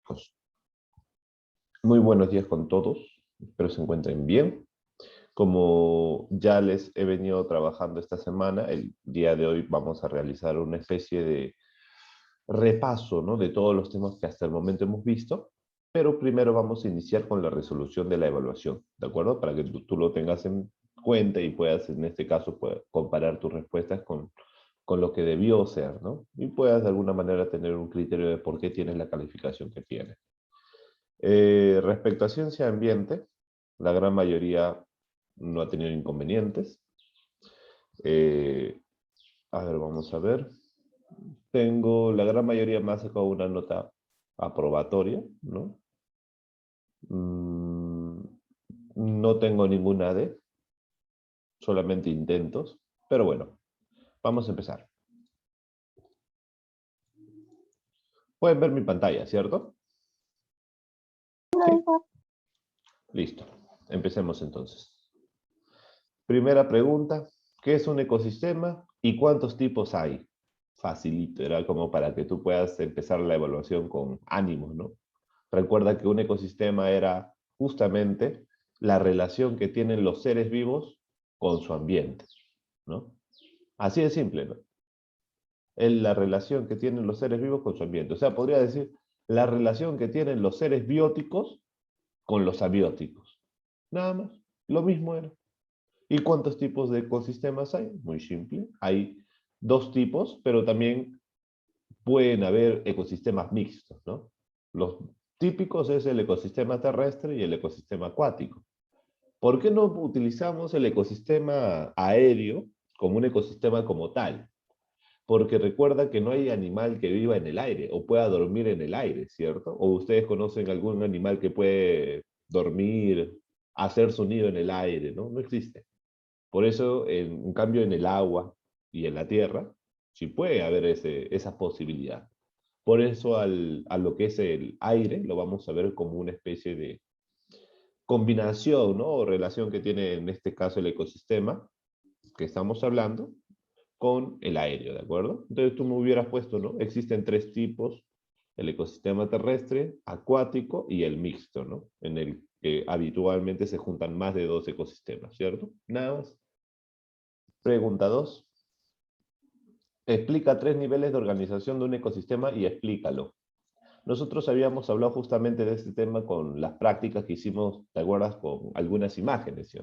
Pues, muy buenos días con todos, espero se encuentren bien. Como ya les he venido trabajando esta semana, el día de hoy vamos a realizar una especie de repaso, ¿no?, de todos los temas que hasta el momento hemos visto, pero primero vamos a iniciar con la resolución de la evaluación, ¿de acuerdo? Para que tú lo tengas en cuenta y puedas, en este caso, comparar tus respuestas con lo que debió ser, ¿no? Y puedas de alguna manera tener un criterio de por qué tienes la calificación que tienes. Respecto a ciencia ambiente, la gran mayoría no ha tenido inconvenientes. Eh, a ver, vamos a ver. La gran mayoría me ha sacado una nota aprobatoria, ¿no? Mm, no tengo ninguna D, solamente intentos, pero bueno, vamos a empezar. Pueden ver mi pantalla, ¿cierto? Sí. Listo. Empecemos entonces. Primera pregunta, ¿qué es un ecosistema y cuántos tipos hay? Facilito, era como para que tú puedas empezar la evaluación con ánimos, ¿no? Recuerda que un ecosistema era justamente la relación que tienen los seres vivos con su ambiente, ¿no? Así de simple, ¿no? Es la relación que tienen los seres vivos con su ambiente. O sea, podría decir la relación que tienen los seres bióticos con los abióticos. Nada más. Lo mismo era. ¿Y cuántos tipos de ecosistemas hay? Muy simple. Hay dos tipos, pero también pueden haber ecosistemas mixtos, ¿no? Los típicos es el ecosistema terrestre y el ecosistema acuático. ¿Por qué no utilizamos el ecosistema aéreo como un ecosistema como tal? Porque recuerda que no hay animal que viva en el aire o pueda dormir en el aire, ¿cierto? ¿O ustedes conocen algún animal que puede dormir, hacer su nido en el aire, ¿no? No existe. Por eso, en cambio, en el agua y en la tierra, sí puede haber esa posibilidad. Por eso a lo que es el aire lo vamos a ver como una especie de combinación, ¿no?, o relación que tiene en este caso el ecosistema que estamos hablando con el aéreo, ¿de acuerdo? Entonces tú me hubieras puesto, ¿no? Existen tres tipos: el ecosistema terrestre, acuático y el mixto, ¿no? En el que habitualmente se juntan más de dos ecosistemas, ¿cierto? Nada más. Pregunta 2. Explica 3 niveles de organización de un ecosistema y explícalo. Nosotros habíamos hablado justamente de este tema con las prácticas que hicimos, ¿te acuerdas?, con algunas imágenes, ¿sí?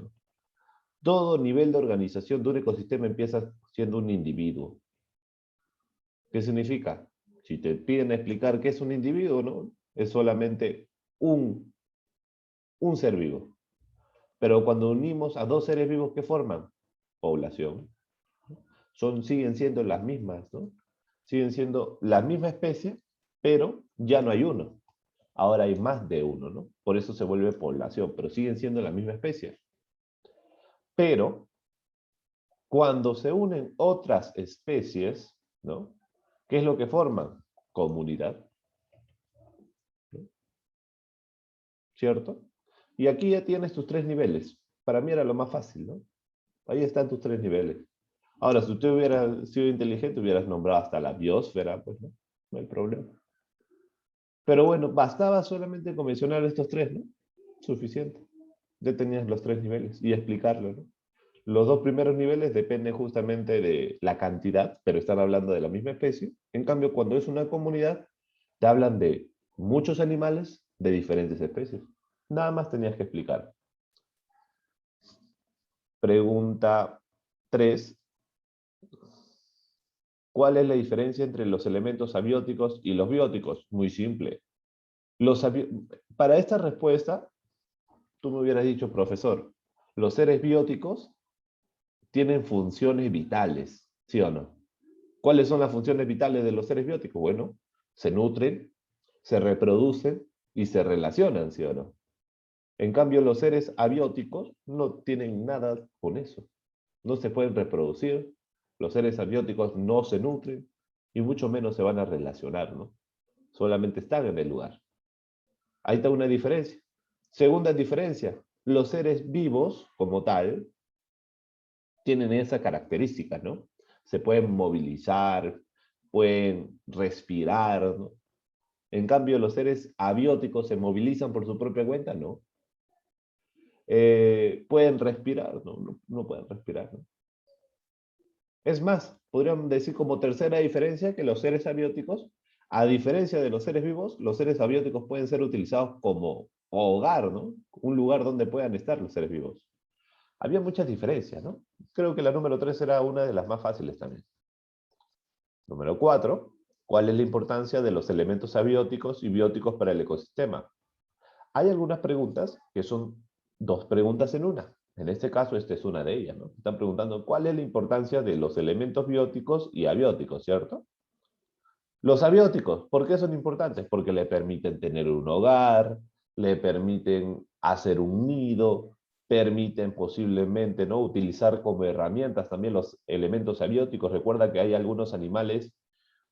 Todo nivel de organización de un ecosistema empieza siendo un individuo. ¿Qué significa? Si te piden explicar qué es un individuo, ¿no?, es solamente un ser vivo. Pero cuando unimos a dos seres vivos, ¿qué forman? Población. Siguen siendo las mismas, ¿no? Siguen siendo la misma especie, pero ya no hay uno. Ahora hay más de uno, ¿no? Por eso se vuelve población, pero siguen siendo la misma especie. Pero cuando se unen otras especies, ¿no?, ¿qué es lo que forman? Comunidad, ¿no? ¿Cierto? Y aquí ya tienes tus 3 niveles. Para mí era lo más fácil, ¿no? Ahí están tus 3 niveles. Ahora, si usted hubiera sido inteligente, hubieras nombrado hasta la biosfera, pues no, no hay problema. Pero bueno, bastaba solamente con mencionar estos tres, ¿no? Suficiente. Ya tenías los 3 niveles y explicarlo, ¿no? Los dos primeros niveles dependen justamente de la cantidad, pero están hablando de la misma especie. En cambio, cuando es una comunidad, te hablan de muchos animales de diferentes especies. Nada más tenías que explicar. Pregunta 3. ¿Cuál es la diferencia entre los elementos abióticos y los bióticos? Muy simple. Para esta respuesta, tú me hubieras dicho, profesor, los seres bióticos tienen funciones vitales, ¿sí o no? ¿Cuáles son las funciones vitales de los seres bióticos? Bueno, se nutren, se reproducen y se relacionan, ¿sí o no? En cambio, los seres abióticos no tienen nada con eso. No se pueden reproducir, los seres abióticos no se nutren y mucho menos se van a relacionar, ¿no? Solamente están en el lugar. Ahí está una diferencia. Segunda diferencia, los seres vivos, como tal, tienen esa característica, ¿no? Se pueden movilizar, pueden respirar, ¿no? En cambio, los seres abióticos se movilizan por su propia cuenta, no. ¿Pueden respirar? No, no pueden respirar, ¿no? Es más, podrían decir como tercera diferencia que los seres abióticos, a diferencia de los seres vivos, los seres abióticos pueden ser utilizados como hogar, ¿no? Un lugar donde puedan estar los seres vivos. Había muchas diferencias, ¿no? Creo que la número 3 era una de las más fáciles también. Número 4, ¿cuál es la importancia de los elementos abióticos y bióticos para el ecosistema? Hay algunas preguntas que son dos preguntas en una. En este caso, esta es una de ellas, ¿no? Están preguntando cuál es la importancia de los elementos bióticos y abióticos, ¿cierto? Los abióticos, ¿por qué son importantes? Porque le permiten tener un hogar, le permiten hacer un nido, permiten posiblemente, ¿no?, utilizar como herramientas también los elementos abióticos. Recuerda que hay algunos animales,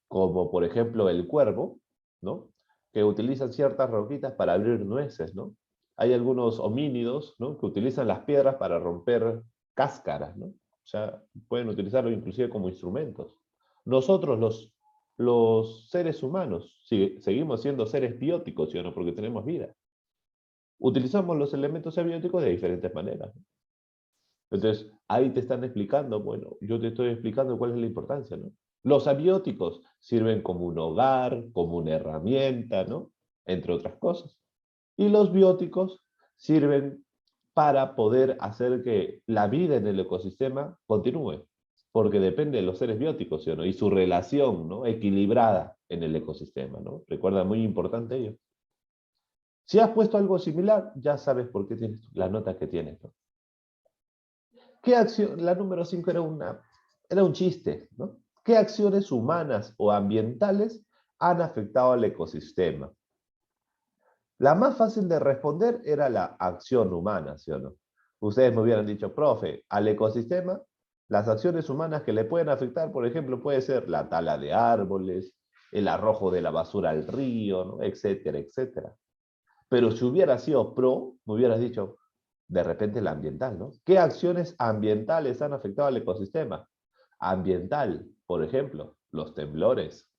como por ejemplo el cuervo, ¿no?, que utilizan ciertas roquitas para abrir nueces, ¿no? Hay algunos homínidos, ¿no?, que utilizan las piedras para romper cáscaras, ¿no? O sea, pueden utilizarlo inclusive como instrumentos. Nosotros, los seres humanos, seguimos siendo seres bióticos, ¿sí o no? Porque tenemos vida. Utilizamos los elementos abióticos de diferentes maneras, ¿no? Entonces, ahí te están explicando, bueno, yo te estoy explicando cuál es la importancia, ¿no? Los abióticos sirven como un hogar, como una herramienta, ¿no? Entre otras cosas. Y los bióticos sirven para poder hacer que la vida en el ecosistema continúe, porque depende de los seres bióticos, ¿sí o no? Y su relación, ¿no?, equilibrada en el ecosistema, ¿no? Recuerda, muy importante ello. Si has puesto algo similar, ya sabes por qué tienes la nota que tienes, ¿no? ¿Qué acción? La número 5 era un chiste, ¿no? ¿Qué acciones humanas o ambientales han afectado al ecosistema? La más fácil de responder era la acción humana, ¿sí o no? Ustedes me hubieran dicho, profe, al ecosistema, las acciones humanas que le pueden afectar, por ejemplo, puede ser la tala de árboles, el arrojo de la basura al río, ¿no?, etcétera, etcétera. Pero si hubiera sido pro, me hubieras dicho, de repente la ambiental, ¿no? ¿Qué acciones ambientales han afectado al ecosistema? Ambiental, por ejemplo, los temblores,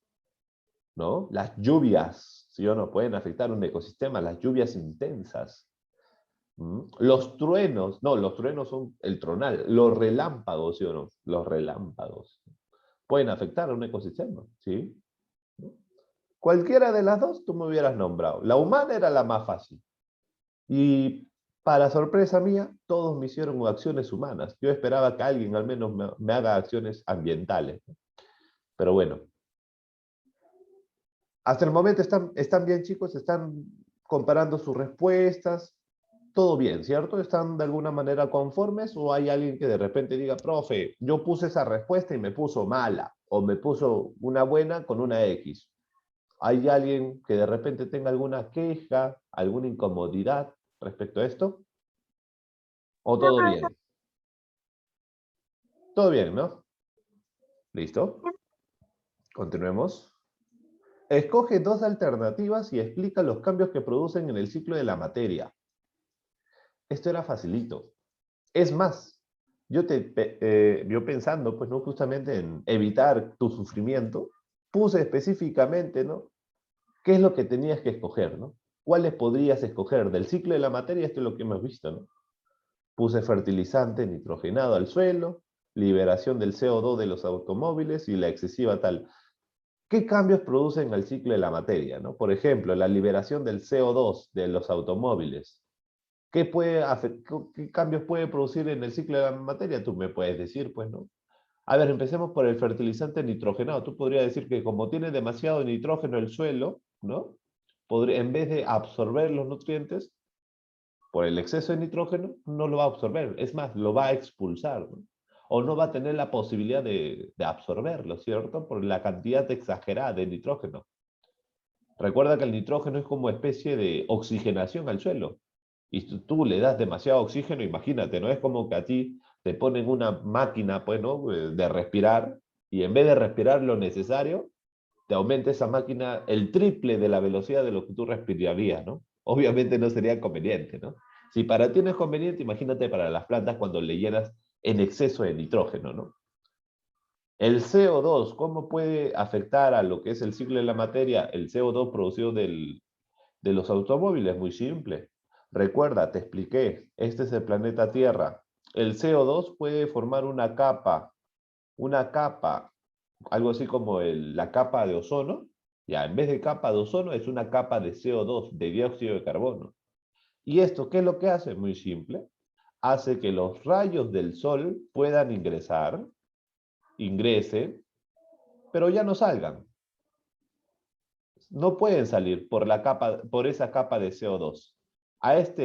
¿no? Las lluvias, ¿sí o no?, pueden afectar un ecosistema, las lluvias intensas. Los truenos, no, los truenos son el tronal, los relámpagos, ¿sí o no? Los relámpagos pueden afectar a un ecosistema, ¿sí? Cualquiera de las dos tú me hubieras nombrado. La humana era la más fácil. Y para sorpresa mía, todos me hicieron acciones humanas. Yo esperaba que alguien al menos me haga acciones ambientales. Pero bueno, hasta el momento están bien, chicos, están comparando sus respuestas. Todo bien, ¿cierto? ¿Están de alguna manera conformes? ¿O hay alguien que de repente diga, profe, yo puse esa respuesta y me puso mala? ¿O me puso una buena con una X? ¿Hay alguien que de repente tenga alguna queja, alguna incomodidad respecto a esto? ¿O todo bien? Todo bien, ¿no? ¿Listo? Continuemos. Escoge dos alternativas y explica los cambios que producen en el ciclo de la materia. Esto era facilito. Es más, yo pensando, pues, ¿no?, justamente en evitar tu sufrimiento, puse específicamente, ¿no?, qué es lo que tenías que escoger, ¿no? ¿Cuáles podrías escoger? Del ciclo de la materia, esto es lo que hemos visto, ¿no? Puse fertilizante nitrogenado al suelo, liberación del CO2 de los automóviles y la excesiva tal. ¿Qué cambios producen el ciclo de la materia, ¿no? Por ejemplo, la liberación del CO2 de los automóviles. ¿Qué cambios puede producir en el ciclo de la materia? Tú me puedes decir, pues, ¿no? A ver, empecemos por el fertilizante nitrogenado. Tú podrías decir que como tiene demasiado nitrógeno el suelo, ¿no?, en vez de absorber los nutrientes, por el exceso de nitrógeno, no lo va a absorber. Es más, lo va a expulsar, ¿no? O no va a tener la posibilidad de absorberlo, ¿cierto? Por la cantidad exagerada de nitrógeno. Recuerda que el nitrógeno es como especie de oxigenación al suelo. Y si tú le das demasiado oxígeno, imagínate, ¿no? Es como que a ti te ponen una máquina, pues, ¿no?, de respirar, y en vez de respirar lo necesario, te aumenta esa máquina el triple de la velocidad de lo que tú respirarías, ¿no? Obviamente no sería conveniente, ¿no? Si para ti no es conveniente, imagínate para las plantas cuando le llenas en exceso de nitrógeno, ¿no? El CO2, ¿cómo puede afectar a lo que es el ciclo de la materia? El CO2 producido de los automóviles, muy simple. Recuerda, te expliqué, este es el planeta Tierra. El CO2 puede formar una capa, algo así como la capa de ozono. Ya, en vez de capa de ozono es una capa de CO2, de dióxido de carbono. ¿Y esto qué es lo que hace? Muy simple. Hace que los rayos del sol puedan ingresen, pero ya no salgan. No pueden salir por esa capa de CO2.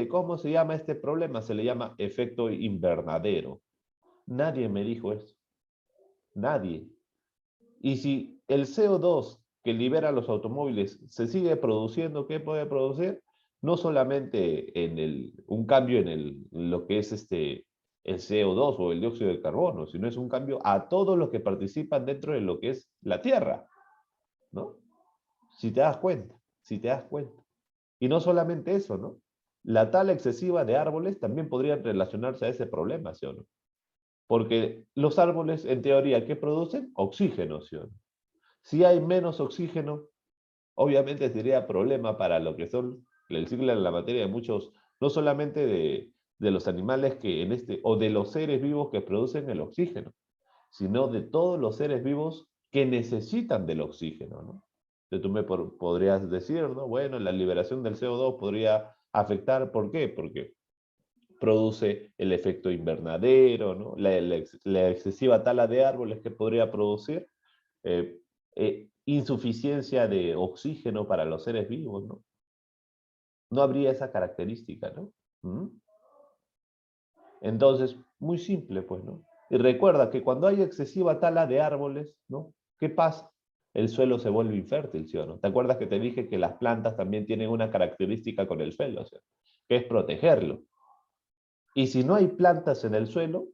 ¿Cómo se llama este problema? Se le llama efecto invernadero. Nadie me dijo eso. Nadie. Y si el CO2 que liberan los automóviles se sigue produciendo, ¿qué puede producir? No solamente un cambio en lo que es el CO2 o el dióxido de carbono, sino es un cambio a todos los que participan dentro de lo que es la Tierra, ¿no? Si te das cuenta, si te das cuenta. Y no solamente eso, ¿no? La tala excesiva de árboles también podría relacionarse a ese problema, ¿sí o no? Porque los árboles, en teoría, ¿qué producen? Oxígeno, ¿sí o no? Si hay menos oxígeno, obviamente sería problema para lo que son el ciclo de la materia de muchos, no solamente de los animales o de los seres vivos que producen el oxígeno, sino de todos los seres vivos que necesitan del oxígeno, ¿no? Entonces tú podrías decir, ¿no? Bueno, la liberación del CO2 podría afectar, ¿por qué? Porque produce el efecto invernadero, ¿no? La excesiva tala de árboles que podría producir eh, insuficiencia de oxígeno para los seres vivos, ¿no? No habría esa característica, ¿no? ¿Mm? Entonces, muy simple, pues, ¿no? Y recuerda que cuando hay excesiva tala de árboles, ¿no? ¿Qué pasa? El suelo se vuelve infértil, ¿sí o no? ¿Te acuerdas que te dije que las plantas también tienen una característica con el suelo, ¿sí? Que es protegerlo? Y si no hay plantas en el suelo,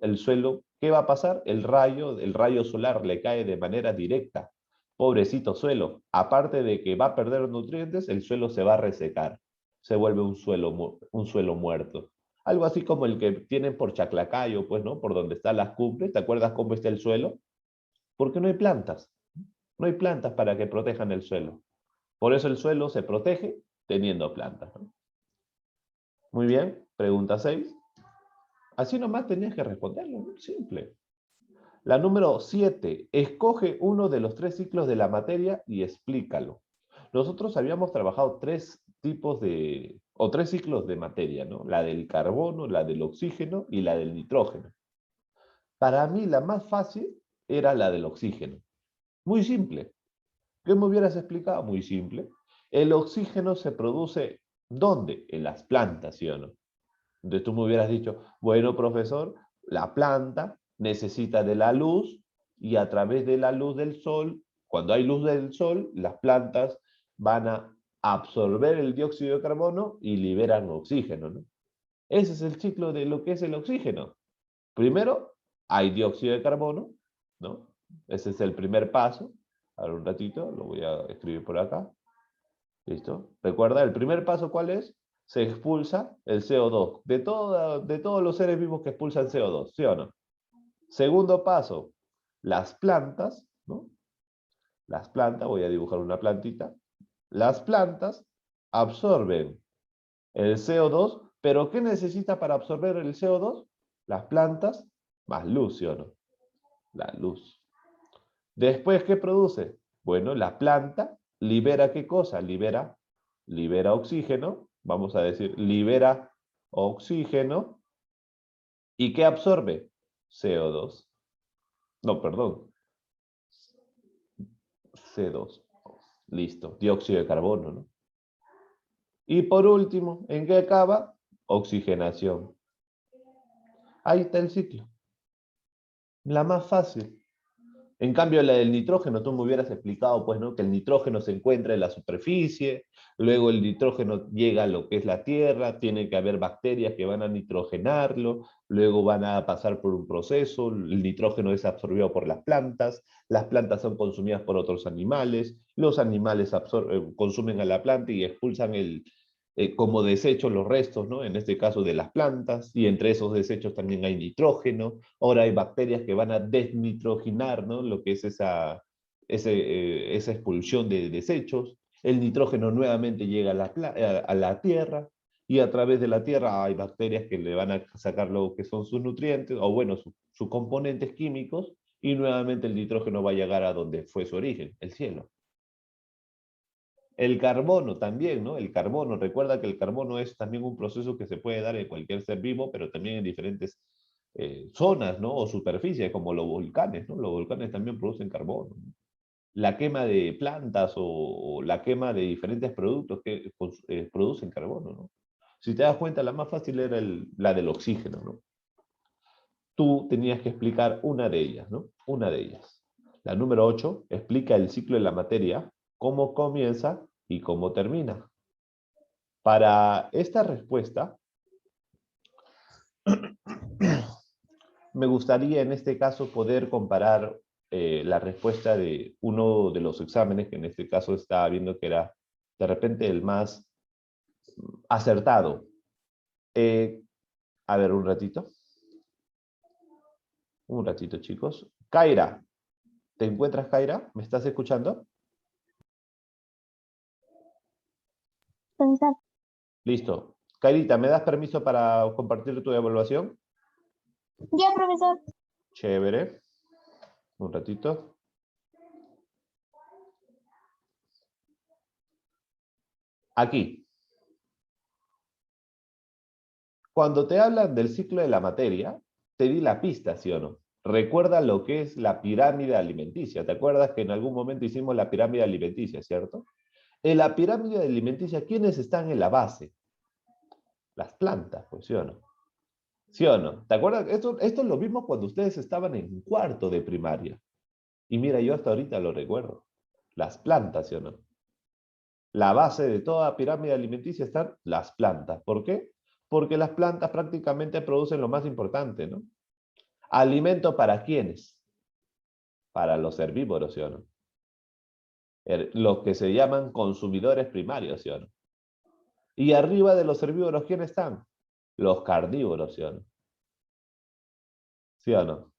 ¿qué va a pasar? El rayo solar le cae de manera directa. Pobrecito suelo. Aparte de que va a perder nutrientes, el suelo se va a resecar. Se vuelve un suelo muerto. Algo así como el que tienen por Chaclacayo, pues, ¿no? Por donde están las cumbres. ¿Te acuerdas cómo está el suelo? Porque no hay plantas. No hay plantas para que protejan el suelo. Por eso el suelo se protege teniendo plantas, ¿no? Muy bien. Pregunta 6. Así nomás tenías que responderlo, ¿no? Simple. La número 7. Escoge uno de los tres ciclos de la materia y explícalo. Nosotros habíamos trabajado tres ciclos de materia, ¿no? La del carbono, la del oxígeno y la del nitrógeno. Para mí la más fácil era la del oxígeno. Muy simple. ¿Qué me hubieras explicado? Muy simple. El oxígeno se produce, ¿dónde? En las plantas, ¿sí o no? Entonces tú me hubieras dicho, bueno, profesor, la planta necesita de la luz y a través de la luz del sol, cuando hay luz del sol, las plantas van a absorber el dióxido de carbono y liberan oxígeno, ¿no? Ese es el ciclo de lo que es el oxígeno. Primero, hay dióxido de carbono, ¿no? Ese es el primer paso. Ahora un ratito, lo voy a escribir por acá. ¿Listo? Recuerda, el primer paso, ¿cuál es? Se expulsa el CO2. De todos los seres vivos que expulsan CO2, ¿sí o no? Segundo paso, las plantas, ¿no? Las plantas, voy a dibujar una plantita. Las plantas absorben el CO2, pero ¿qué necesita para absorber el CO2? Las plantas más luz, ¿sí o no? La luz. Después, ¿qué produce? Bueno, la planta libera ¿qué cosa? Libera oxígeno, vamos a decir, libera oxígeno. ¿Y qué absorbe? CO2. No, perdón, C2. Listo, dióxido de carbono, ¿no? Y por último, ¿en qué acaba? Oxigenación. Ahí está el ciclo. La más fácil. En cambio, la del nitrógeno, tú me hubieras explicado, pues, ¿no? Que el nitrógeno se encuentra en la superficie, luego el nitrógeno llega a lo que es la tierra, tiene que haber bacterias que van a nitrogenarlo, luego van a pasar por un proceso, el nitrógeno es absorbido por las plantas son consumidas por otros animales, los animales consumen a la planta y expulsan como desechos los restos, ¿no? En este caso de las plantas, y entre esos desechos también hay nitrógeno. Ahora hay bacterias que van a desnitrogenar, ¿no? Lo que es esa expulsión de desechos. El nitrógeno nuevamente llega a la tierra, y a través de la tierra hay bacterias que le van a sacar lo que son sus nutrientes, o bueno, sus componentes químicos, y nuevamente el nitrógeno va a llegar a donde fue su origen, el cielo. El carbono también, ¿no? El carbono, recuerda que el carbono es también un proceso que se puede dar en cualquier ser vivo, pero también en diferentes zonas, ¿no? O superficies, como los volcanes, ¿no? Los volcanes también producen carbono. La quema de plantas o la quema de diferentes productos que producen carbono, ¿no? Si te das cuenta, la más fácil era la del oxígeno, ¿no? Tú tenías que explicar una de ellas, ¿no? Una de ellas. La número 8 explica el ciclo de la materia, cómo comienza y cómo termina. Para esta respuesta, me gustaría en este caso poder comparar la respuesta de uno de los exámenes, que en este caso estaba viendo que era de repente el más acertado. A ver, un ratito. Un ratito, chicos. Kaira, ¿te encuentras, Kaira? ¿Me estás escuchando? Pensar. Listo. Kairita, ¿me das permiso para compartir tu evaluación? Ya, profesor. Chévere. Un ratito. Aquí. Cuando te hablan del ciclo de la materia, te di la pista, ¿sí o no? Recuerda lo que es la pirámide alimenticia. ¿Te acuerdas que en algún momento hicimos la pirámide alimenticia, cierto? En la pirámide alimenticia, ¿quiénes están en la base? Las plantas, pues, ¿sí o no? ¿Sí o no? ¿Te acuerdas? Esto es lo mismo cuando ustedes estaban en cuarto de primaria. Y mira, yo hasta ahorita lo recuerdo. Las plantas, ¿sí o no? La base de toda pirámide alimenticia están las plantas. ¿Por qué? Porque las plantas prácticamente producen lo más importante, ¿no? ¿Alimento para quiénes? Para los herbívoros, ¿sí o no? Los que se llaman consumidores primarios, ¿sí o no? Y arriba de los herbívoros, ¿quiénes están? Los carnívoros, ¿sí o no? ¿Sí o no?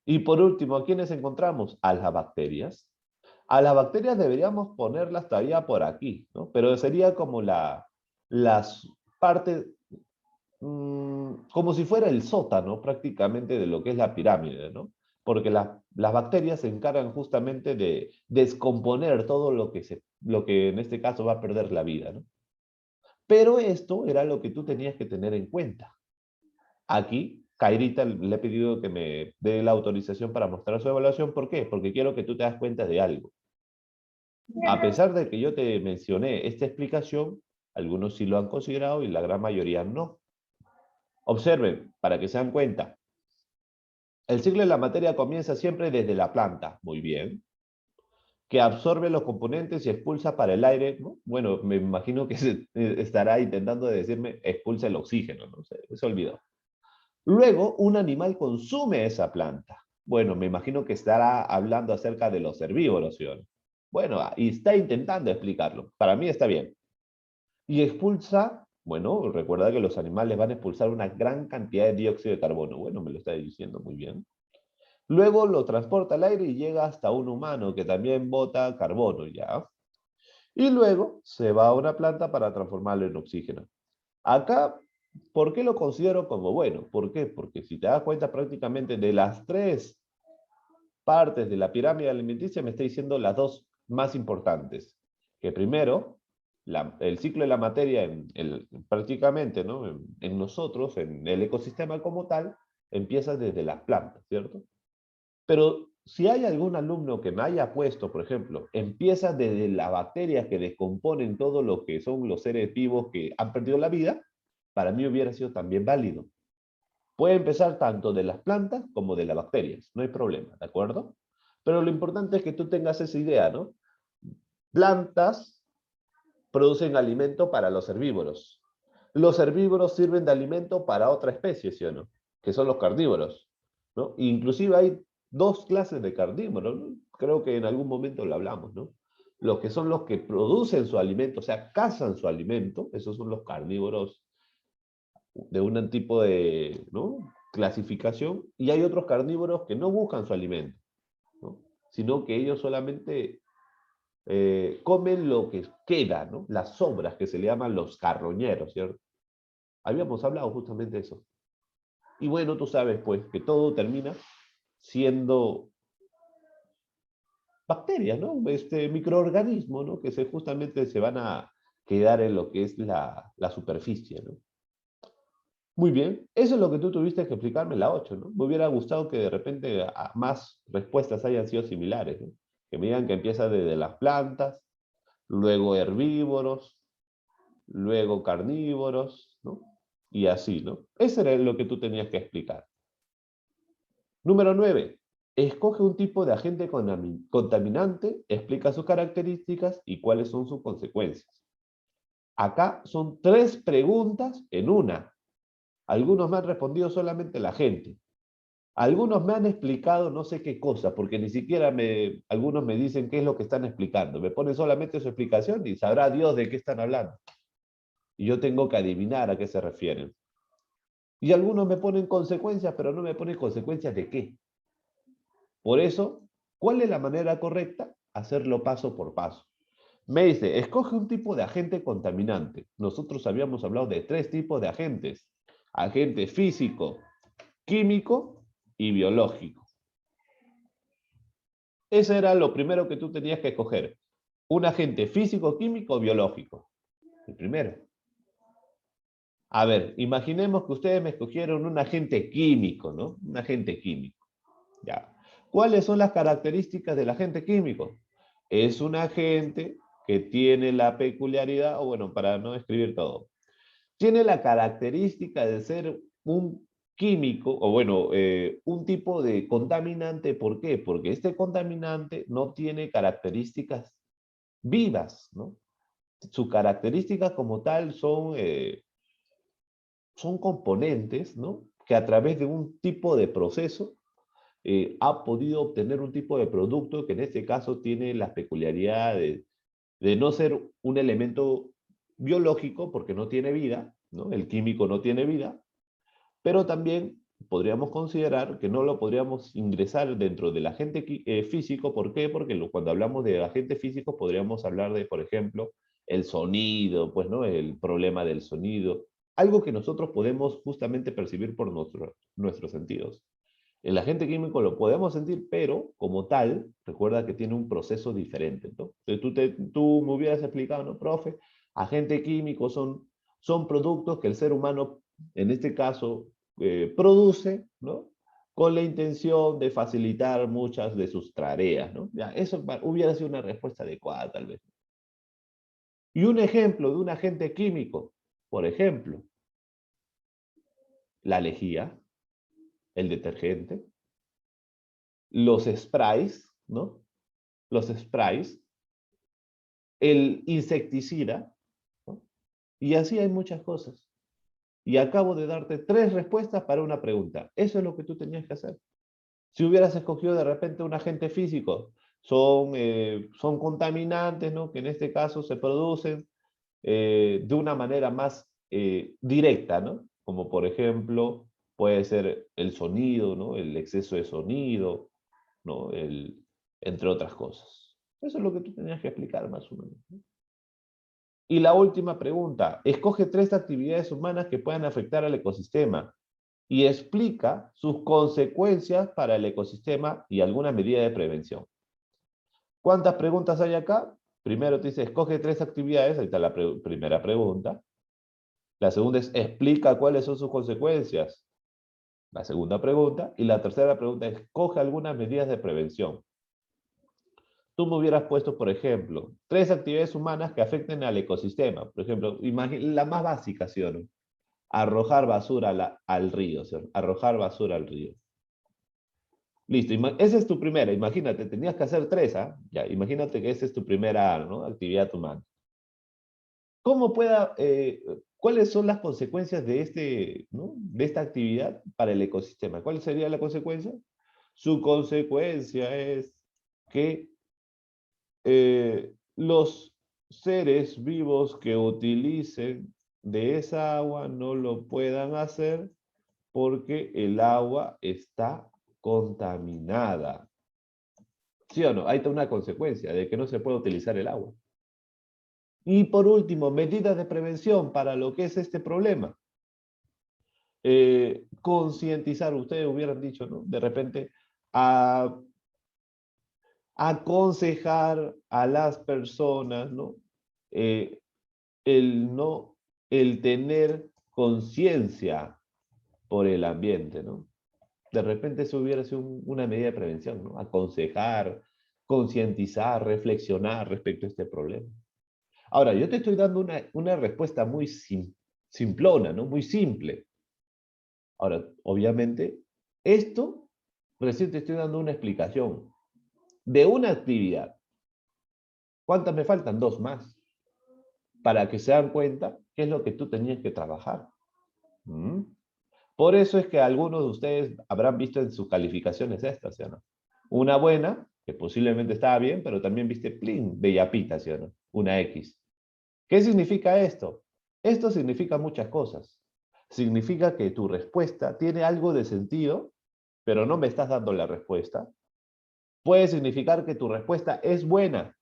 Y por último, ¿a quiénes encontramos? A las bacterias. A las bacterias deberíamos ponerlas todavía por aquí, ¿no? Pero sería como las partes, como si fuera el sótano prácticamente de lo que es la pirámide, ¿no? Porque las bacterias se encargan justamente de descomponer todo lo que en este caso va a perder la vida, ¿no? Pero esto era lo que tú tenías que tener en cuenta. Aquí, Kairita le he pedido que me dé la autorización para mostrar su evaluación. ¿Por qué? Porque quiero que tú te das cuenta de algo. A pesar de que yo te mencioné esta explicación, algunos sí lo han considerado y la gran mayoría no. Observen, para que se den cuenta. El ciclo de la materia comienza siempre desde la planta. Muy bien. Que absorbe los componentes y expulsa para el aire, ¿no? Bueno, me imagino que estará intentando decirme expulsa el oxígeno, ¿no? Se olvidó. Luego, un animal consume esa planta. Bueno, me imagino que estará hablando acerca de los herbívoros, ¿sí o no? Bueno, y está intentando explicarlo. Para mí está bien. Y expulsa, bueno, recuerda que los animales van a expulsar una gran cantidad de dióxido de carbono. Bueno, me lo está diciendo muy bien. Luego lo transporta al aire y llega hasta un humano que también bota carbono, ¿ya? Y luego se va a una planta para transformarlo en oxígeno. Acá, ¿por qué lo considero como bueno? ¿Por qué? Porque si te das cuenta prácticamente de las tres partes de la pirámide alimenticia, me está diciendo las dos más importantes. Que primero, el ciclo de la materia prácticamente, ¿no? En nosotros, en el ecosistema como tal, empieza desde las plantas, ¿cierto? Pero si hay algún alumno que me haya puesto, por ejemplo, empieza desde las bacterias que descomponen todo lo que son los seres vivos que han perdido la vida, para mí hubiera sido también válido. Puede empezar tanto de las plantas como de las bacterias, no hay problema, ¿de acuerdo? Pero lo importante es que tú tengas esa idea, ¿no? Plantas producen alimento para los herbívoros. Los herbívoros sirven de alimento para otra especie, ¿sí o no? Que son los carnívoros, ¿no? Inclusive hay dos clases de carnívoros, ¿no? Creo que en algún momento lo hablamos, ¿no? los que son los que producen su alimento, o sea, cazan su alimento, esos son los carnívoros de un tipo de, ¿no?, clasificación, y hay otros carnívoros que no buscan su alimento, ¿no?, sino que ellos solamente comen lo que queda, ¿no?, las sobras, que se le llaman los carroñeros, ¿cierto? Habíamos hablado justamente de eso. Y bueno, tú sabes, pues, que todo termina siendo bacterias, ¿no? Microorganismos, ¿no? Que justamente se van a quedar en lo que es la superficie, ¿no? Muy bien, eso es lo que tú tuviste que explicarme en la 8, ¿no? Me hubiera gustado que de repente más respuestas hayan sido similares, ¿no? Que me digan que empieza desde las plantas, luego herbívoros, luego carnívoros, ¿no? Y así, ¿no? Eso era lo que tú tenías que explicar. Número 9. Escoge un tipo de agente contaminante, explica sus características y cuáles son sus consecuencias. Acá son 3 preguntas en una. Algunos me han respondido solamente la gente. Algunos me han explicado no sé qué cosa, porque ni siquiera algunos me dicen qué es lo que están explicando. Me ponen solamente su explicación y sabrá Dios de qué están hablando. Y yo tengo que adivinar a qué se refieren. Y algunos me ponen consecuencias, pero no me ponen consecuencias de qué. Por eso, ¿cuál es la manera correcta? Hacerlo paso por paso. Me dice, escoge un tipo de agente contaminante. Nosotros habíamos hablado de 3 tipos de agentes. Agente físico, químico y biológico. Ese era lo primero que tú tenías que escoger. Un agente físico, químico o biológico. El primero. A ver, imaginemos que ustedes me escogieron un agente químico, ¿no? Un agente químico. Ya. ¿Cuáles son las características del agente químico? Es un agente que tiene la peculiaridad, o bueno, para no escribir todo, tiene la característica de ser un químico, o bueno, un tipo de contaminante. ¿Por qué? Porque este contaminante no tiene características vivas, ¿no? Sus características como tal son componentes, ¿no?, que a través de un tipo de proceso ha podido obtener un tipo de producto que en este caso tiene la peculiaridad de no ser un elemento biológico porque no tiene vida, ¿no? El químico no tiene vida, pero también podríamos considerar que no lo podríamos ingresar dentro del agente físico. ¿Por qué? Porque cuando hablamos de agente físico podríamos hablar de, por ejemplo, el sonido, pues, ¿no? El problema del sonido, algo que nosotros podemos justamente percibir por nuestros sentidos. El agente químico lo podemos sentir, pero como tal, recuerda que tiene un proceso diferente, ¿no? Entonces tú me hubieras explicado, ¿no, profe? Agente químico son productos que el ser humano, en este caso, produce, ¿no?, con la intención de facilitar muchas de sus tareas, ¿no? Ya, eso hubiera sido una respuesta adecuada, tal vez. Y un ejemplo de un agente químico, por ejemplo, la lejía, el detergente, los sprays, ¿no? Los sprays, el insecticida, ¿no? Y así hay muchas cosas. Y acabo de darte 3 respuestas para una pregunta. Eso es lo que tú tenías que hacer. Si hubieras escogido de repente un agente físico, son contaminantes, ¿no?, que en este caso se producen de una manera más directa, ¿no? Como por ejemplo puede ser el sonido, ¿no?, el exceso de sonido, ¿no?, entre otras cosas. Eso es lo que tú tenías que explicar más o menos, ¿no? Y la última pregunta, escoge 3 actividades humanas que puedan afectar al ecosistema y explica sus consecuencias para el ecosistema y alguna medida de prevención. ¿Cuántas preguntas hay acá? Primero te dice, escoge 3 actividades, ahí está la primera pregunta. La segunda es, explica cuáles son sus consecuencias. La segunda pregunta. Y la tercera pregunta es, escoge algunas medidas de prevención. Tú me hubieras puesto, por ejemplo, 3 actividades humanas que afecten al ecosistema. Por ejemplo, la más básica, ¿sí o no? Arrojar basura al río, ¿sí o no? Arrojar basura al río. Listo, esa es tu primera, imagínate, tenías que hacer 3, ¿ah? Ya, imagínate que esa es tu primera, ¿no?, actividad humana. ¿Cómo cuáles son las consecuencias ¿no?, de esta actividad para el ecosistema? ¿Cuál sería la consecuencia? Su consecuencia es que los seres vivos que utilicen de esa agua no lo puedan hacer porque el agua está contaminada. ¿Sí o no? Ahí está una consecuencia de que no se puede utilizar el agua. Y por último, medidas de prevención para lo que es este problema. Concientizar, ustedes hubieran dicho, ¿no? De repente, aconsejar a las personas, ¿no? Eh, no, el tener conciencia por el ambiente, ¿no? De repente eso hubiera sido una medida de prevención, ¿no? Aconsejar, concientizar, reflexionar respecto a este problema. Ahora, yo te estoy dando una respuesta muy simplona, ¿no? Muy simple. Ahora, obviamente, esto recién te estoy dando una explicación de una actividad. ¿Cuántas me faltan? Dos más. Para que se dan cuenta qué es lo que tú tenías que trabajar. ¿Mm? Por eso es que algunos de ustedes habrán visto en sus calificaciones estas, ¿sí o no? Una buena, que posiblemente estaba bien, pero también viste, plin, bellapita, ¿sí o no? Una X. ¿Qué significa esto? Esto significa muchas cosas. Significa que tu respuesta tiene algo de sentido, pero no me estás dando la respuesta. Puede significar que tu respuesta es buena,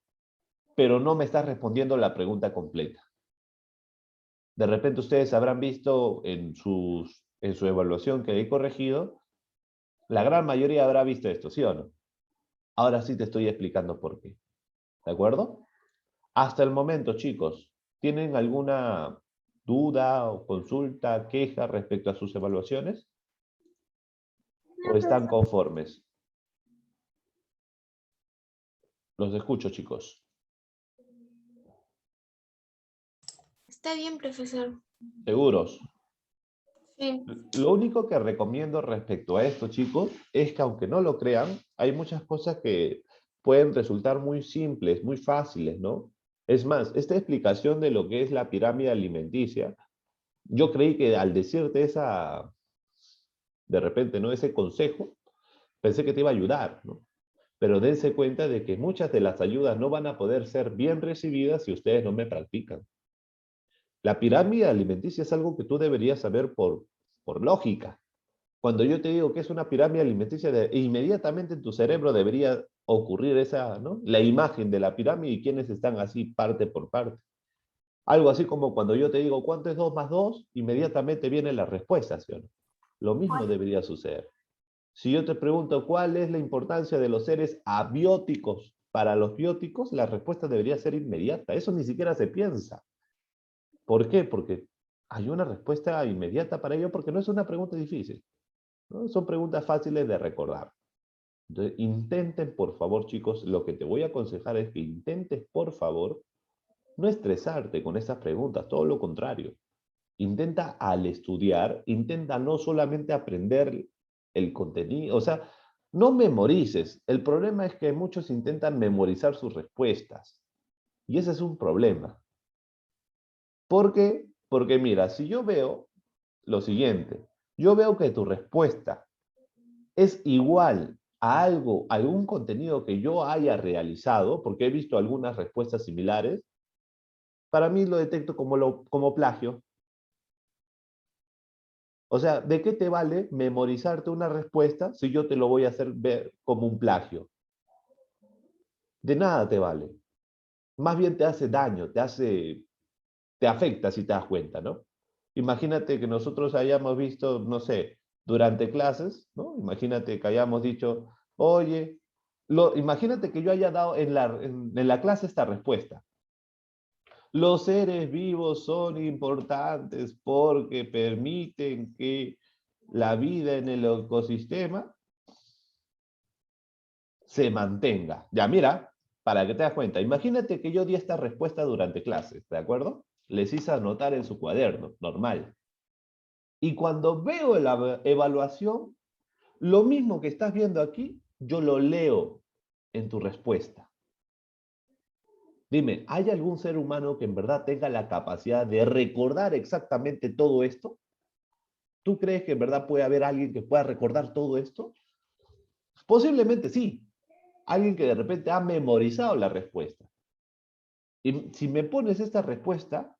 pero no me estás respondiendo la pregunta completa. De repente ustedes habrán visto en su evaluación que he corregido, la gran mayoría habrá visto esto, ¿sí o no? Ahora sí te estoy explicando por qué. ¿De acuerdo? Hasta el momento, chicos, ¿tienen alguna duda o consulta, queja respecto a sus evaluaciones? ¿O No, están profesor. conformes? Los escucho, chicos. Está bien, profesor. ¿Seguros? Sí. Lo único que recomiendo respecto a esto, chicos, es que aunque no lo crean, hay muchas cosas que pueden resultar muy simples, muy fáciles, ¿no? Es más, esta explicación de lo que es la pirámide alimenticia, yo creí que al decirte de repente, ¿no? Ese consejo, pensé que te iba a ayudar, ¿no? Pero dense cuenta de que muchas de las ayudas no van a poder ser bien recibidas si ustedes no me practican. La pirámide alimenticia es algo que tú deberías saber por lógica. Cuando yo te digo que es una pirámide alimenticia, inmediatamente en tu cerebro debería ocurrir esa, ¿no? La imagen de la pirámide y quiénes están así parte por parte. Algo así como cuando yo te digo, ¿cuánto es 2 más 2? Inmediatamente viene la respuesta, ¿sí o no? Lo mismo debería suceder. Si yo te pregunto cuál es la importancia de los seres abióticos para los bióticos, la respuesta debería ser inmediata. Eso ni siquiera se piensa. ¿Por qué? Porque hay una respuesta inmediata para ello, porque no es una pregunta difícil, ¿no? Son preguntas fáciles de recordar. Entonces, intenten, por favor, chicos, lo que te voy a aconsejar es que intentes, por favor, no estresarte con esas preguntas, todo lo contrario. Intenta al estudiar, intenta no solamente aprender el contenido, o sea, no memorices. El problema es que muchos intentan memorizar sus respuestas. Y ese es un problema. ¿Por qué? Porque mira, si yo veo lo siguiente, yo veo que tu respuesta es igual a algo, algún contenido que yo haya realizado, porque he visto algunas respuestas similares, para mí lo detecto como plagio. O sea, ¿de qué te vale memorizarte una respuesta si yo te lo voy a hacer ver como un plagio? De nada te vale. Más bien te hace daño, te afecta si te das cuenta, ¿no? Imagínate que nosotros hayamos visto, no sé, durante clases, ¿no? Imagínate que hayamos dicho, oye, imagínate que yo haya dado en la clase esta respuesta. Los seres vivos son importantes porque permiten que la vida en el ecosistema se mantenga. Ya, mira, para que te das cuenta, imagínate que yo di esta respuesta durante clases, ¿de acuerdo? Les hice anotar en su cuaderno, normal. Y cuando veo la evaluación, lo mismo que estás viendo aquí, yo lo leo en tu respuesta. Dime, ¿hay algún ser humano que en verdad tenga la capacidad de recordar exactamente todo esto? ¿Tú crees que en verdad puede haber alguien que pueda recordar todo esto? Posiblemente sí. Alguien que de repente ha memorizado la respuesta. Y si me pones esta respuesta,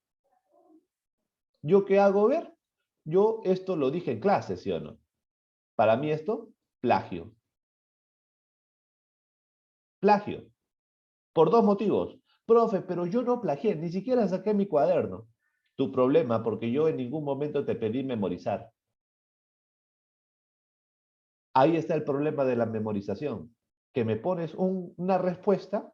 ¿yo qué hago ver? Yo esto lo dije en clase, ¿sí o no? Para mí esto, plagio. Plagio. Por dos motivos. Profe, pero yo no plagié, ni siquiera saqué mi cuaderno. Tu problema, porque yo en ningún momento te pedí memorizar. Ahí está el problema de la memorización, que me pones una respuesta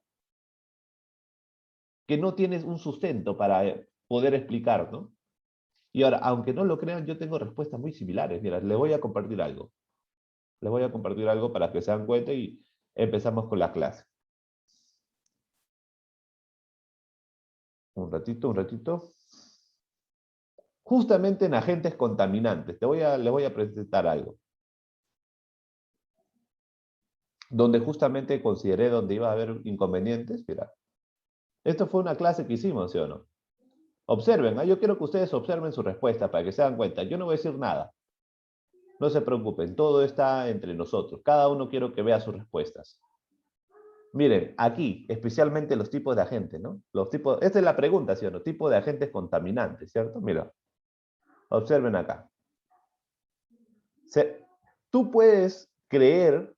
que no tienes un sustento para poder explicar, ¿no? Y ahora, aunque no lo crean, yo tengo respuestas muy similares. Mira, les voy a compartir algo. Les voy a compartir algo para que se den cuenta y empezamos con la clase. Un ratito, un ratito. Justamente en agentes contaminantes. Les voy a presentar algo. Donde justamente consideré donde iba a haber inconvenientes. Mira, esto fue una clase que hicimos, ¿sí o no? Observen, yo quiero que ustedes observen su respuesta para que se den cuenta. Yo no voy a decir nada. No se preocupen, todo está entre nosotros. Cada uno quiero que vea sus respuestas. Miren, aquí, especialmente los tipos de agentes, ¿no? Esta es la pregunta, ¿sí o no? Tipo de agentes contaminantes, ¿cierto? Mira, observen acá. Tú puedes creer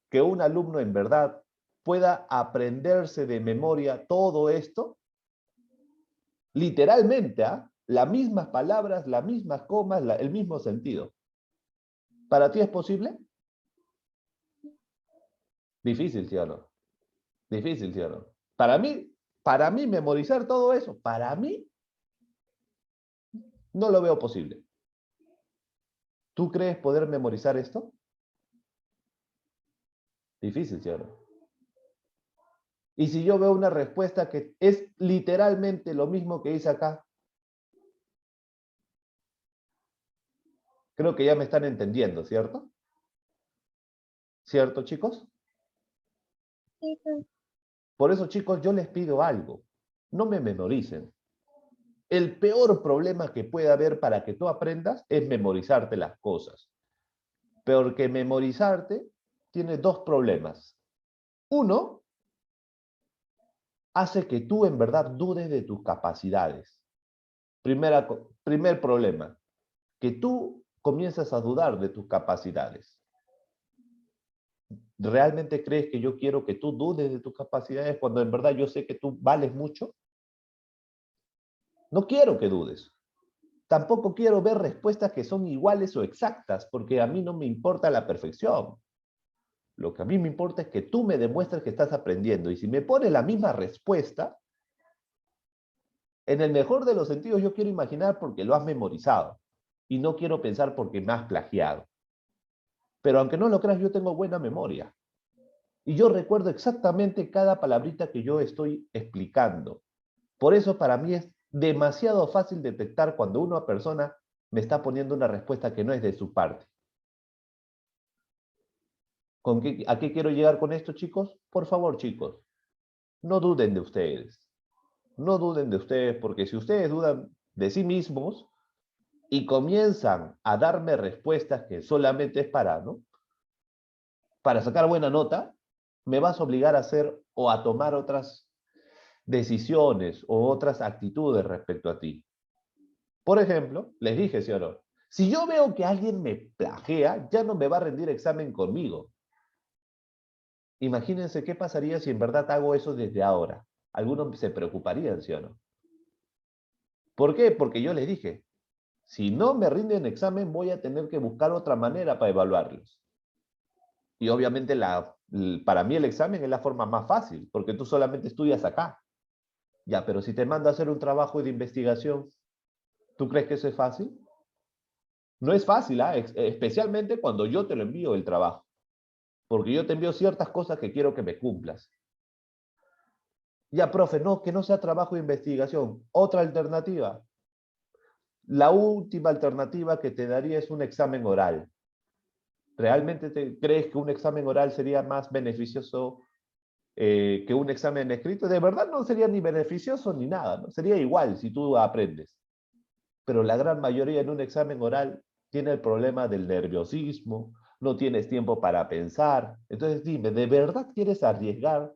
que un alumno en verdad pueda aprenderse de memoria todo esto, literalmente, las mismas palabras, las mismas comas, el mismo sentido. ¿Para ti es posible? Difícil, ¿sí o no? Difícil, ¿sí o no? Para mí memorizar todo eso, para mí, no lo veo posible. ¿Tú crees poder memorizar esto? Difícil, ¿sí o no? Y si yo veo una respuesta que es literalmente lo mismo que hice acá, creo que ya me están entendiendo, ¿cierto? ¿Cierto, chicos? Sí, profe. Por eso, chicos, yo les pido algo. No me memoricen. El peor problema que puede haber para que tú aprendas es memorizarte las cosas. Peor que memorizarte tiene dos problemas. Uno, hace que tú en verdad dudes de tus capacidades. Primer problema, que tú comienzas a dudar de tus capacidades. ¿Realmente crees que yo quiero que tú dudes de tus capacidades cuando en verdad yo sé que tú vales mucho? No quiero que dudes. Tampoco quiero ver respuestas que son iguales o exactas, porque a mí no me importa la perfección. Lo que a mí me importa es que tú me demuestres que estás aprendiendo. Y si me pones la misma respuesta, en el mejor de los sentidos yo quiero imaginar porque lo has memorizado. Y no quiero pensar porque me has plagiado. Pero aunque no lo creas, yo tengo buena memoria. Y yo recuerdo exactamente cada palabrita que yo estoy explicando. Por eso para mí es demasiado fácil detectar cuando una persona me está poniendo una respuesta que no es de su parte. ¿A qué quiero llegar con esto, chicos? Por favor, chicos, no duden de ustedes. No duden de ustedes, porque si ustedes dudan de sí mismos y comienzan a darme respuestas que solamente es para, ¿no? Para sacar buena nota, me vas a obligar a hacer o a tomar otras decisiones o otras actitudes respecto a ti. Por ejemplo, les dije, ¿sí o no? Si yo veo que alguien me plagia, ya no me va a rendir examen conmigo. Imagínense qué pasaría si en verdad hago eso desde ahora. Algunos se preocuparían, ¿sí o no? ¿Por qué? Porque yo les dije, si no me rinden examen, voy a tener que buscar otra manera para evaluarlos. Y obviamente para mí el examen es la forma más fácil, porque tú solamente estudias acá. Ya, pero si te mando a hacer un trabajo de investigación, ¿tú crees que eso es fácil? No es fácil, especialmente cuando yo te lo envío el trabajo, porque yo te envío ciertas cosas que quiero que me cumplas. Ya, profe, no, que no sea trabajo de investigación. Otra alternativa. La última alternativa que te daría es un examen oral. ¿Realmente crees que un examen oral sería más beneficioso que un examen escrito? De verdad no sería ni beneficioso ni nada, ¿no? Sería igual si tú aprendes. Pero la gran mayoría en un examen oral tiene el problema del nerviosismo, no tienes tiempo para pensar. Entonces dime, ¿de verdad quieres arriesgar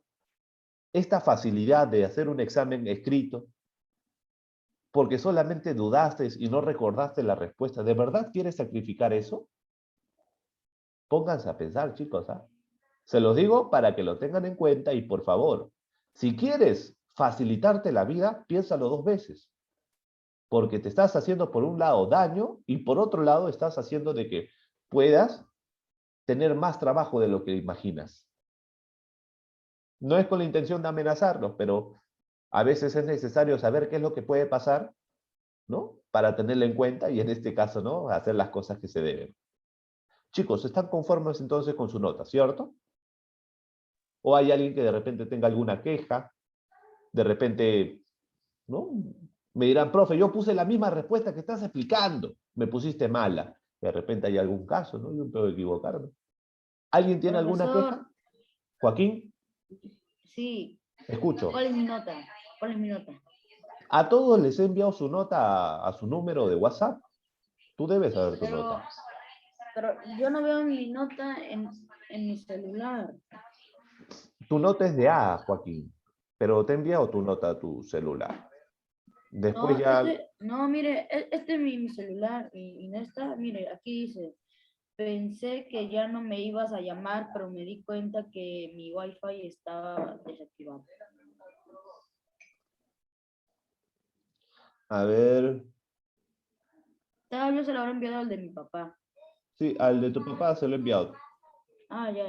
esta facilidad de hacer un examen escrito porque solamente dudaste y no recordaste la respuesta? ¿De verdad quieres sacrificar eso? Pónganse a pensar, chicos, ¿ah? Se los digo para que lo tengan en cuenta y por favor, si quieres facilitarte la vida, piénsalo 2 veces. Porque te estás haciendo por un lado daño y por otro lado estás haciendo de que puedas tener más trabajo de lo que imaginas. No es con la intención de amenazarlos, pero a veces es necesario saber qué es lo que puede pasar, ¿no? Para tenerlo en cuenta y en este caso, ¿no? Hacer las cosas que se deben. Chicos, ¿están conformes entonces con su nota, cierto? ¿O hay alguien que de repente tenga alguna queja? De repente, ¿no? Me dirán, profe, yo puse la misma respuesta que estás explicando. Me pusiste mala. De repente hay algún caso, ¿no? Yo puedo equivocarme. ¿Alguien tiene alguna queja? Profesor, Joaquín, sí. escucho. ¿Cuál es mi nota? ¿Cuál es mi nota? A todos les he enviado su nota a su número de WhatsApp. Tú debes saber tu Pero, nota. pero yo no veo mi nota en mi celular. Tu nota es de A, Joaquín, pero te he enviado tu nota a tu celular. Después No, ya... no, mire, este es mi celular y no está, mire, aquí dice, pensé que ya no me ibas a llamar, pero me di cuenta que mi wifi estaba desactivado. A ver... Tal vez se lo habrá enviado al de mi papá. Sí, al de tu papá se lo he enviado. Ah, ya.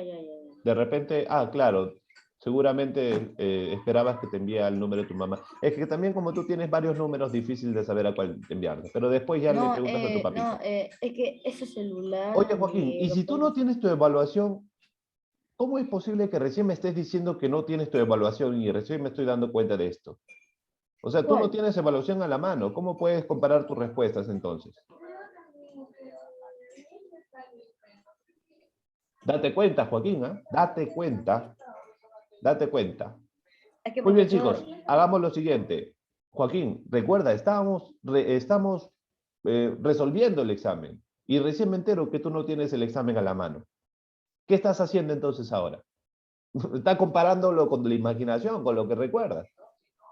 De repente, claro, seguramente esperabas que te envíe al número de tu mamá. Es que también como tú tienes varios números, difícil de saber a cuál enviarte. Pero después ya le No, preguntas a tu papito. es que ese celular Oye, Joaquín, me y lo si tú no tienes tu evaluación, ¿cómo es posible que recién me estés diciendo que no tienes tu evaluación y recién me estoy dando cuenta de esto? O sea, tú no ¿Cuál? tienes evaluación a la mano. ¿Cómo puedes comparar tus respuestas entonces? Date cuenta, Joaquín, ¿ah? Date cuenta. Date cuenta. Es que Muy bien, profesor, chicos, hagamos lo siguiente. Joaquín, recuerda, estamos resolviendo el examen y recién me entero que tú no tienes el examen a la mano. ¿Qué estás haciendo entonces ahora? Está comparándolo con la imaginación, con lo que recuerdas.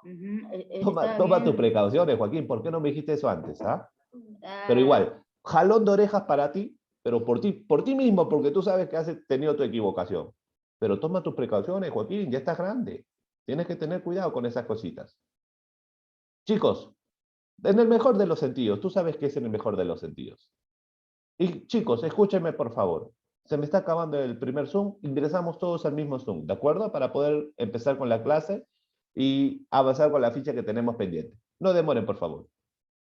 está Toma tus bien. precauciones, Joaquín. ¿Por qué no me dijiste eso antes? ¿Ah? Pero Ah, igual, jalón de orejas para ti, pero por ti mismo, porque tú sabes que has tenido tu equivocación. Pero toma tus precauciones, Joaquín, ya estás grande. Tienes que tener cuidado con esas cositas. Chicos, en el mejor de los sentidos, tú sabes que es en el mejor de los sentidos. Y chicos, escúchenme por favor. Se me está acabando el primer Zoom, ingresamos todos al mismo Zoom, ¿de acuerdo? Para poder empezar con la clase y avanzar con la ficha que tenemos pendiente. No demoren, por favor.